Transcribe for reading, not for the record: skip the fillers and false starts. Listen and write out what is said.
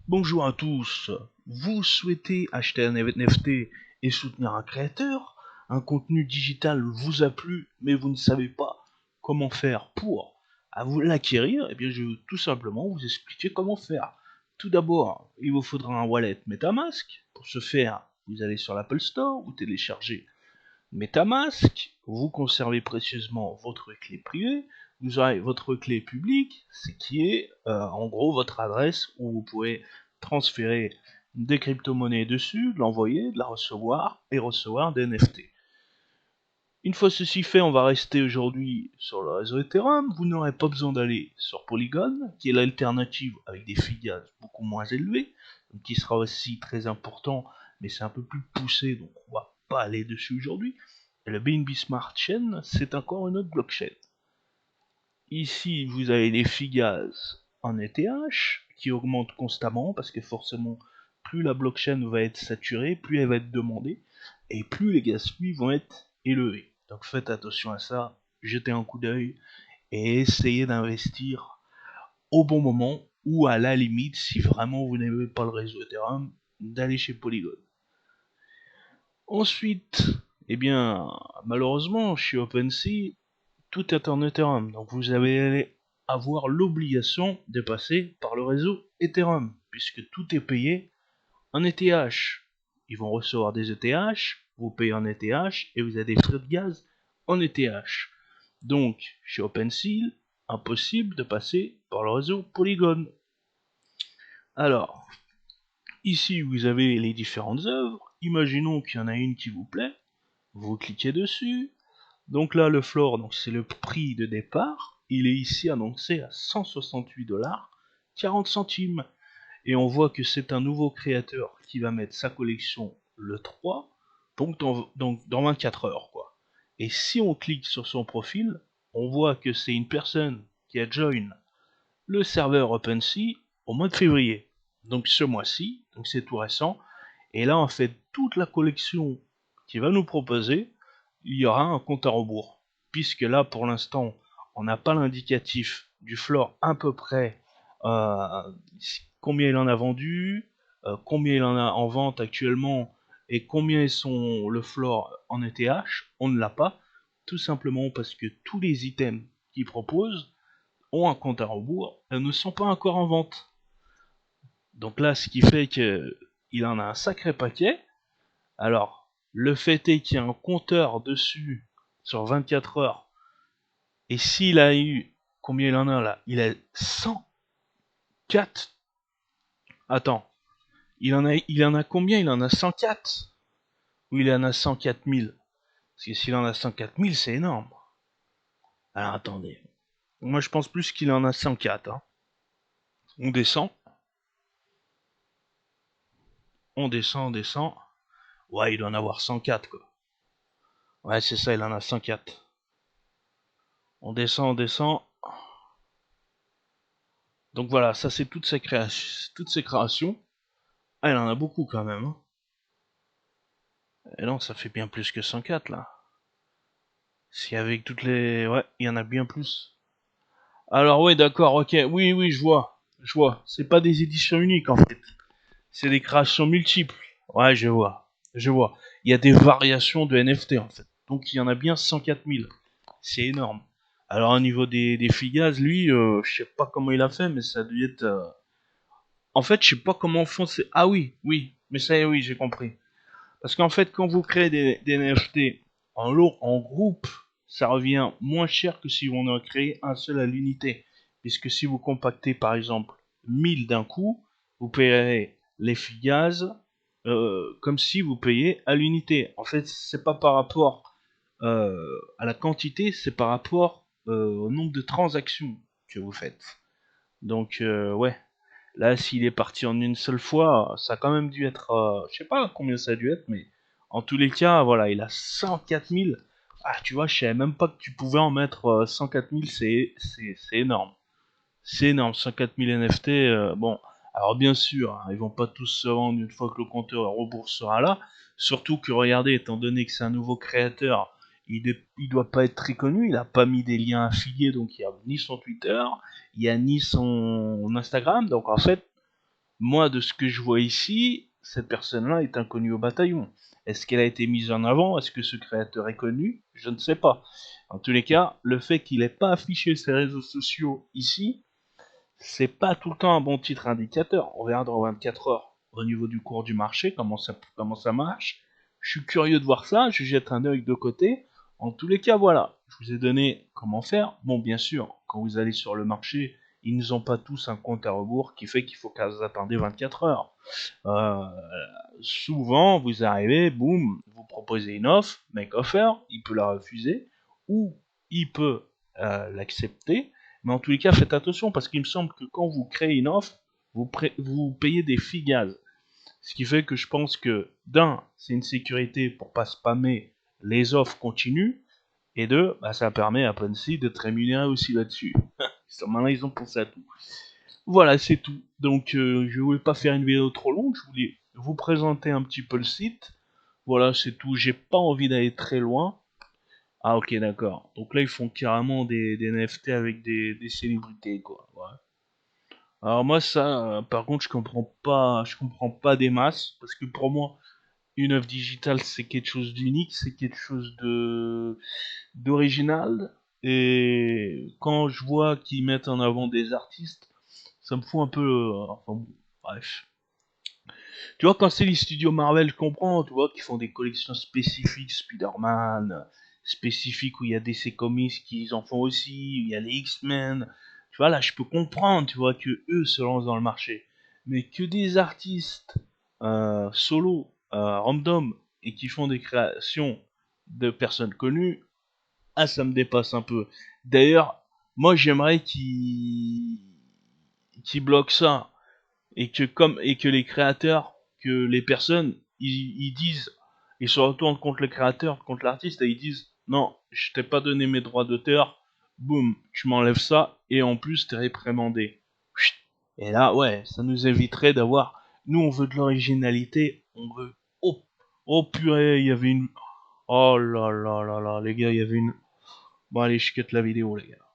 Bonjour à tous. Vous souhaitez acheter un NFT et soutenir un créateur? Un contenu digital vous a plu, mais vous ne savez pas comment faire pour vous l'acquérir? Eh bien, je vais tout simplement vous expliquer comment faire. Tout d'abord, il vous faudra un wallet MetaMask. Pour ce faire, vous allez sur l'Apple Store, vous téléchargez MetaMask, vous conservez précieusement votre clé privée, vous aurez votre clé publique, ce qui est en gros votre adresse où vous pouvez transférer des crypto-monnaies dessus, de l'envoyer, de la recevoir et recevoir des NFT. Une fois ceci fait, on va rester aujourd'hui sur le réseau Ethereum. Vous n'aurez pas besoin d'aller sur Polygon, qui est l'alternative avec des fee gas beaucoup moins élevés, donc qui sera aussi très important, mais c'est un peu plus poussé, donc on va pas aller dessus aujourd'hui. Et le BNB Smart Chain, c'est encore une autre blockchain. Ici, vous avez les fee gas en ETH qui augmentent constamment parce que forcément, plus la blockchain va être saturée, plus elle va être demandée et plus les gas fees vont être élevés. Donc faites attention à ça, jetez un coup d'œil et essayez d'investir au bon moment ou à la limite, si vraiment vous n'aimez pas le réseau Ethereum, d'aller chez Polygon. Ensuite, eh bien, malheureusement, chez OpenSea, tout est en Ethereum. Donc vous allez avoir l'obligation de passer par le réseau Ethereum, puisque tout est payé en ETH. Ils vont recevoir des ETH, vous payez en ETH, et vous avez des frais de gaz en ETH. Donc, chez OpenSea, impossible de passer par le réseau Polygon. Alors, ici vous avez les différentes œuvres. Imaginons qu'il y en a une qui vous plaît, vous cliquez dessus. Donc là, le floor, donc c'est le prix de départ. Il est ici annoncé à 168 $, 40 centimes. Et on voit que c'est un nouveau créateur qui va mettre sa collection le 3, donc dans 24 heures, quoi. Et si on clique sur son profil, on voit que c'est une personne qui a join le serveur OpenSea au mois de février. Donc ce mois-ci, donc c'est tout récent. Et là, en fait, toute la collection qu'il va nous proposer, il y aura un compte à rebours. Puisque là, pour l'instant, on n'a pas l'indicatif du floor à peu près euh, combien il en a vendu, combien il en a en vente actuellement et combien est le floor en ETH. On ne l'a pas, tout simplement parce que tous les items qu'il propose ont un compte à rebours et ne sont pas encore en vente. Donc là, ce qui fait qu'il en a un sacré paquet. Alors, le fait est qu'il y a un compteur dessus sur 24 heures. Et s'il a eu... Combien il en a là? Il a 104. Attends. Il en a combien? Il en a 104. Ou il en a 104 000? Parce que s'il en a 104 000, c'est énorme. Alors attendez. Moi je pense plus qu'il en a 104. Hein. On descend. On descend, on descend. Ouais, il doit en avoir 104 quoi. Ouais, c'est ça, il en a 104. On descend, on descend. Donc voilà, ça c'est toutes ses créations. Ah, il en a beaucoup quand même. Hein. Et non, ça fait bien plus que 104 là. Si avec toutes les... Ouais, il y en a bien plus. Alors ouais, d'accord, ok. Oui, oui, je vois. Je vois. C'est pas des éditions uniques en fait. C'est des créations multiples. Ouais, je vois. Je vois. Il y a des variations de NFT en fait. Donc il y en a bien 104 000. C'est énorme. Alors au niveau des Figaz, lui, je sais pas comment il a fait, mais ça a dû être... En fait, je sais pas comment font ces... Ah oui, oui. Mais ça y est, oui, j'ai compris. Parce qu'en fait, quand vous créez des NFT en lot, en groupe, ça revient moins cher que si on en crée un seul à l'unité. Puisque si vous compactez par exemple 1000 d'un coup, vous payerez les figaz comme si vous payez à l'unité. En fait, c'est pas par rapport à la quantité, c'est par rapport au nombre de transactions que vous faites. Donc, ouais. Là, s'il est parti en une seule fois, ça a quand même dû être... je sais pas combien ça a dû être, mais en tous les cas, voilà, il a 104 000. Ah, tu vois, je savais même pas que tu pouvais en mettre 104 000, c'est énorme. C'est énorme, 104 000 NFT. Bon, alors bien sûr, hein, ils vont pas tous se vendre une fois que le compteur à rebours sera là. Surtout que, regardez, étant donné que c'est un nouveau créateur, il doit pas être très connu. Il a pas mis des liens affiliés, donc il y a ni son Twitter, il y a ni son Instagram. Donc en fait, Moi, de ce que je vois ici, cette personne-là est inconnue au bataillon. Est-ce qu'elle a été mise en avant? Est-ce que ce créateur est connu? Je ne sais pas. En tous les cas, le fait qu'il n'ait pas affiché ses réseaux sociaux ici, c'est pas tout le temps un bon titre indicateur. On verra dans 24 heures au niveau du cours du marché comment ça marche. Je suis curieux de voir ça, je jette un œil de côté. En tous les cas, voilà, je vous ai donné comment faire. Bon, bien sûr, quand vous allez sur le marché, ils ne ont pas tous un compte à rebours qui fait qu'il faut que vous attendez 24 heures. Euh, Souvent, vous arrivez, boum, vous proposez une offre, make offer, il peut la refuser, ou il peut l'accepter, mais en tous les cas, faites attention, parce qu'il me semble que quand vous créez une offre, vous payez des fees gaz. Ce qui fait que je pense que, d'un, c'est une sécurité pour pas spammer les offres continues, et deux, bah, ça permet à Ponzi d'être rémunéré aussi là-dessus. Maintenant, ils ont pensé à tout. Voilà, c'est tout. Donc, je voulais pas faire une vidéo trop longue, je voulais vous présenter un petit peu le site. Voilà, c'est tout. J'ai pas envie d'aller très loin. Ah, ok, d'accord. Donc là, ils font carrément des NFT avec des célébrités, quoi. Ouais. Alors moi, ça, par contre, je comprends pas des masses, parce que pour moi, une œuvre digitale, c'est quelque chose d'unique, c'est quelque chose de d'original. Et quand je vois qu'ils mettent en avant des artistes, ça me fout un peu. Enfin bon, bref. Tu vois, quand c'est les studios Marvel, je comprends, tu vois, qui font des collections spécifiques, Spider-Man, spécifiques où il y a DC Comics qui en font aussi, où il y a les X-Men. Tu vois, là, je peux comprendre, tu vois, que eux se lancent dans le marché. Mais que des artistes solo, random, et qui font des créations de personnes connues, ah, ça me dépasse un peu. D'ailleurs, moi, j'aimerais qu'ils bloquent ça et que les créateurs, que les personnes, ils disent, ils se retournent contre le créateur, contre l'artiste, et ils disent non, je t'ai pas donné mes droits d'auteur, boum, tu m'enlèves ça, et en plus t'es réprimandé. Et là, ouais, ça nous éviterait d'avoir, nous on veut de l'originalité, on veut, oh, oh purée, il y avait une, oh là là là là, les gars, il y avait une, bon allez, je quitte la vidéo les gars.